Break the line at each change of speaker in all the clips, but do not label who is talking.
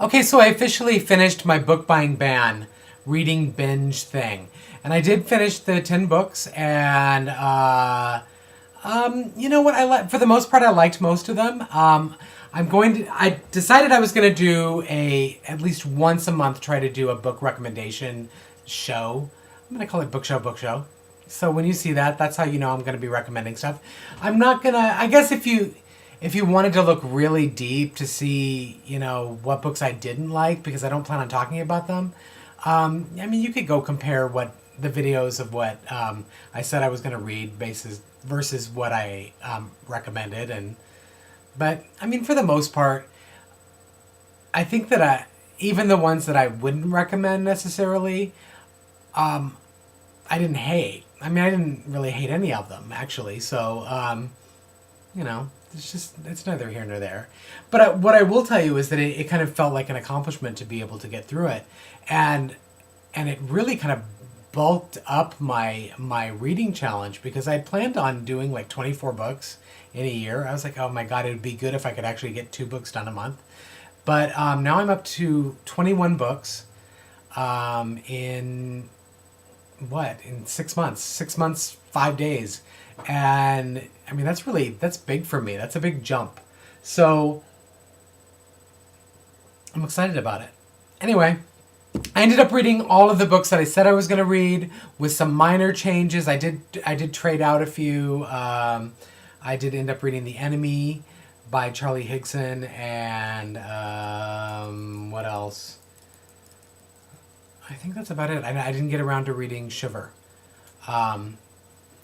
Okay, so I officially finished my book buying ban, reading binge thing. And I did finish the 10 books, and you know what? For the most part, I liked most of them. I decided I was going to do at least once a month, try to do a book recommendation show. I'm going to call it Book Show, Book Show. So when you see that, that's how you know I'm going to be recommending stuff. I'm not going to, I guess if you wanted to look really deep to see, what books I didn't like, because I don't plan on talking about them, I mean, you could go compare what the videos of what I said I was going to read versus what I recommended. But I mean, for the most part, I think that even the ones that I wouldn't recommend necessarily, I didn't hate. I mean, I didn't really hate any of them, actually. So, it's neither here nor there. But what I will tell you is that it kind of felt like an accomplishment to be able to get through it. And it really kind of bulked up my reading challenge, because I planned on doing like 24 books in a year. I was like, oh my God, it would be good if I could actually get 2 books done a month. But now I'm up to 21 books in 6 months. 6 months, 5 days. And I mean, that's big for me. That's a big jump. So I'm excited about it. Anyway, I ended up reading all of the books that I said I was going to read, with some minor changes. I did trade out a few. I did end up reading The Enemy by Charlie Higson, and what else? I think that's about it. I didn't get around to reading Shiver,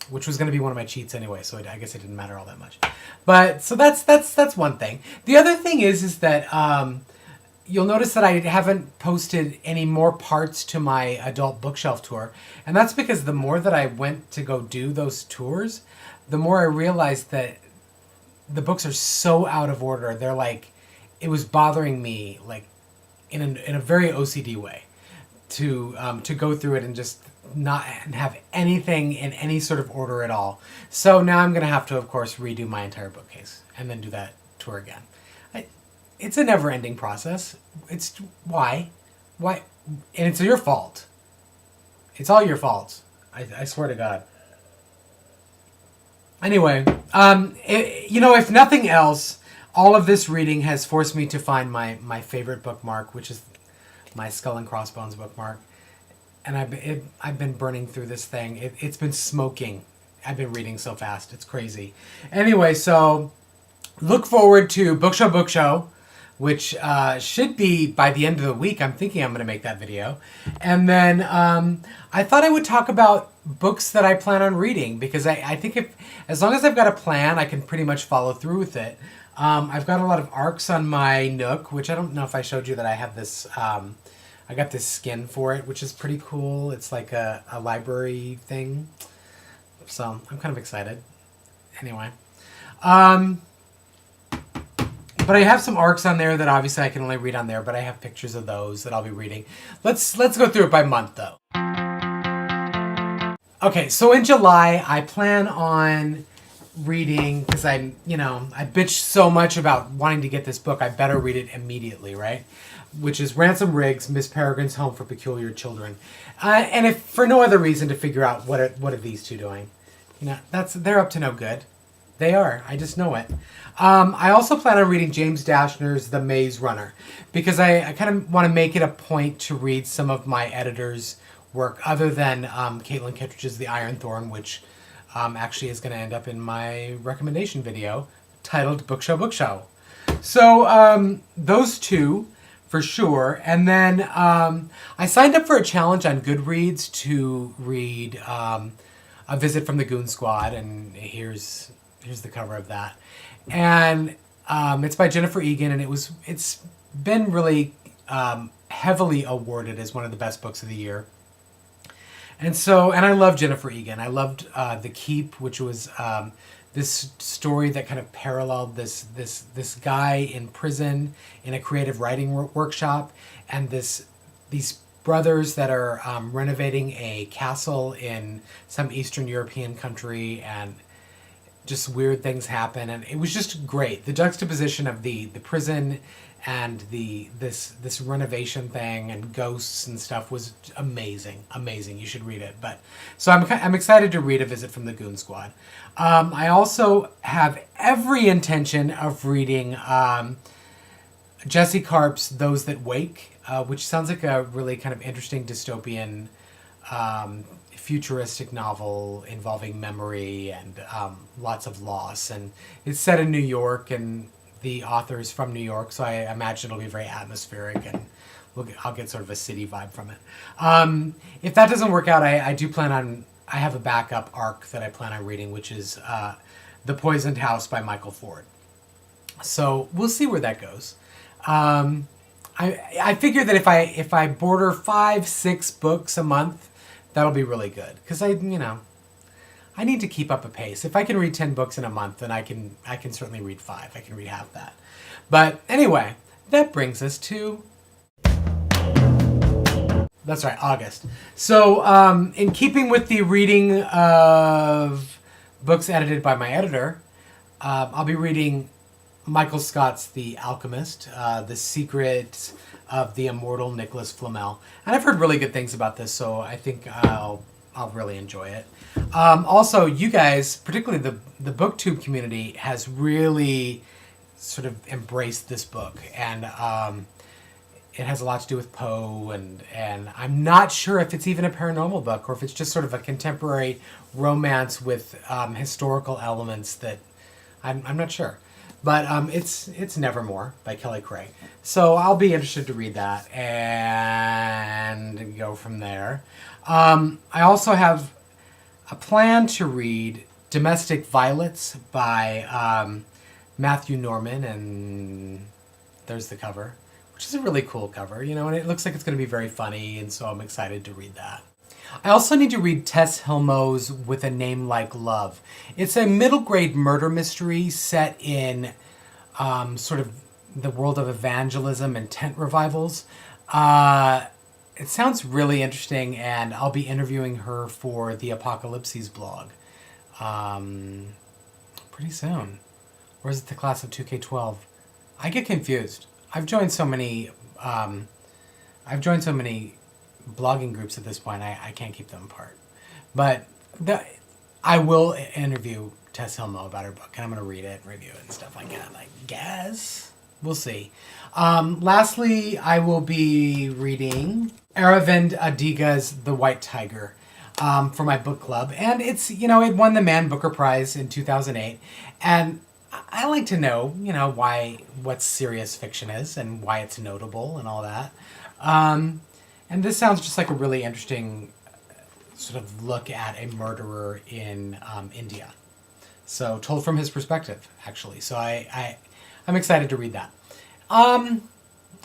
which was going to be one of my cheats anyway, so I guess it didn't matter all that much. But so that's one thing. The other thing is that you'll notice that I haven't posted any more parts to my adult bookshelf tour, and that's because the more that I went to go do those tours, the more I realized that the books are so out of order. They're like, it was bothering me, like in a very OCD way, to go through it and just not have anything in any sort of order at all. So now I'm going to have to, of course, redo my entire bookcase and then do that tour again. It's a never-ending process. It's why, and it's your fault. It's all your fault. I swear to God. Anyway, if nothing else, all of this reading has forced me to find my favorite bookmark, which is my Skull and Crossbones bookmark. And I've been burning through this thing. It's been smoking. I've been reading so fast. It's crazy. Anyway, so look forward to Book Show, which should be by the end of the week. I'm thinking I'm going to make that video. And then I thought I would talk about books that I plan on reading, because I think as long as I've got a plan, I can pretty much follow through with it. I've got a lot of ARCs on my Nook, which I don't know if I showed you that I have this. I got this skin for it, which is pretty cool. It's like a library thing. So I'm kind of excited. Anyway. But I have some ARCs on there that obviously I can only read on there, but I have pictures of those that I'll be reading. Let's go through it by month, though. Okay, so in July, I plan on reading, because I bitched so much about wanting to get this book, I better read it immediately, right? Which is Ransom Riggs, Miss Peregrine's Home for Peculiar Children. And if for no other reason to figure out what are these two doing. They're up to no good. They are. I just know it. I also plan on reading James Dashner's The Maze Runner, because I kind of want to make it a point to read some of my editor's work other than Caitlin Kittredge's The Iron Thorn, which actually is going to end up in my recommendation video titled Book Show. So those two for sure. And then I signed up for a challenge on Goodreads to read A Visit from the Goon Squad, and here's the cover of that. And it's by Jennifer Egan, and it's been really heavily awarded as one of the best books of the year. And I love Jennifer Egan. I loved The Keep, which was this story that kind of paralleled this guy in prison in a creative writing workshop, and these brothers that are renovating a castle in some Eastern European country, and just weird things happen, and it was just great. The juxtaposition of the prison and this renovation thing and ghosts and stuff was amazing. You should read it. But so I'm excited to read A Visit from the Goon Squad. I also have every intention of reading Jesse Karp's Those That Wake, which sounds like a really kind of interesting dystopian futuristic novel involving memory and lots of loss. And it's set in New York, and the author's from New York, so I imagine it'll be very atmospheric, and I'll get sort of a city vibe from it. If that doesn't work out, I have a backup arc that I plan on reading, which is The Poisoned House by Michael Ford. So we'll see where that goes. I figure that if I border 5-6 books a month, that'll be really good, because I need to keep up a pace. If I can read 10 books in a month, then I can certainly read 5. I can read half that. But anyway, that brings us to, that's right, August. So in keeping with the reading of books edited by my editor, I'll be reading Michael Scott's The Alchemist, The Secret of the Immortal Nicholas Flamel. And I've heard really good things about this, so I think I'll really enjoy it. Also, you guys, particularly the BookTube community, has really sort of embraced this book, and it has a lot to do with Poe, and I'm not sure if it's even a paranormal book or if it's just sort of a contemporary romance with historical elements that I'm not sure. But it's Nevermore by Kelly Craig. So I'll be interested to read that and go from there. I also have a plan to read Domestic Violets by Matthew Norman, and there's the cover, which is a really cool cover, and it looks like it's going to be very funny, and so I'm excited to read that. I also need to read Tess Hilmo's With a Name Like Love. It's a middle grade murder mystery set in sort of the world of evangelism and tent revivals. It sounds really interesting, and I'll be interviewing her for the Apocalypses blog pretty soon. Or is it the class of 2K12? I get confused. I've joined so many blogging groups at this point, I can't keep them apart. But I will interview Tess Hilmo about her book, and I'm going to read it and review it and stuff like that, I guess. We'll see. Lastly, I will be reading Aravind Adiga's The White Tiger for my book club. And it's, it won the Man Booker Prize in 2008. And I like to know, what serious fiction is and why it's notable and all that. And this sounds just like a really interesting sort of look at a murderer in India. So told from his perspective, actually. So I'm excited to read that.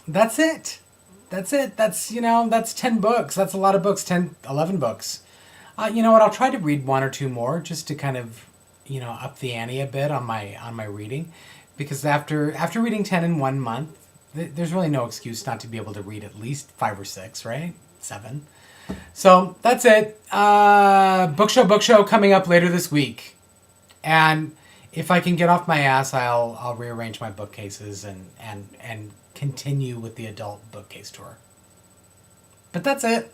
That's it. That's 10 books. That's a lot of books, 10, 11 books. You know what? I'll try to read 1 or 2 more just to kind of, up the ante a bit on my reading. Because after reading 10 in 1 month, there's really no excuse not to be able to read at least 5 or 6, right? 7. So that's it. Book show coming up later this week. And if I can get off my ass, I'll rearrange my bookcases and continue with the adult bookcase tour. But that's it.